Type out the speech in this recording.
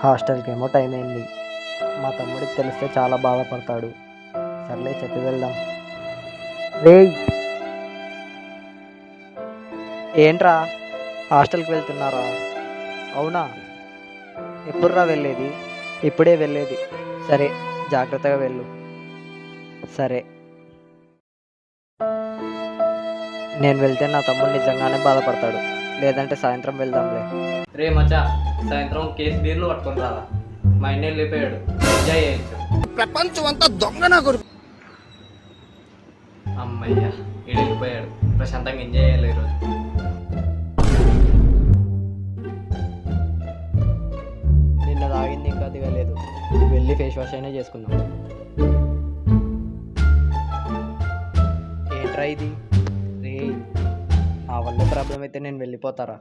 హాస్టల్కి ఏమో టైం అయింది. మా తమ్ముడికి తెలిస్తే చాలా బాధపడతాడు. సర్లే చెప్పి వెళ్దాం. రేయ్, ఏంట్రా హాస్టల్కి వెళ్తున్నారా? అవునా, ఎప్పుడురా వెళ్ళేది? ఇప్పుడే వెళ్ళేది. సరే, జాగ్రత్తగా వెళ్ళు. సరే. నేను వెళ్తే నా తమ్ముడు నిజంగానే బాధపడతాడు. లేదంటే సాయంత్రం వెళ్దాంలే. రే మచ్చా, సాయంత్రం కేసు బీర్లు పట్టుకొని రాలా. మా ఇంటి వెళ్ళిపోయాడు, ఎంజాయ్ చేయొచ్చు. ప్రపంచం అంతా దొంగ నా కొడుకు. అమ్మయ్యా, ఈడు వెళ్ళిపోయాడు. ప్రశాంతంగా ఎంజాయ్ చేయాలి ఈరోజు. నిన్న తాగింది ఇంకా దిగలేదు. వెళ్ళి ఫేస్ వాష్ అయినా చేసుకుందాం. ఏంట్రా ఇది? రే, ఆ వల్ల ప్రాబ్లం అయితే నేను వెళ్ళిపోతారా?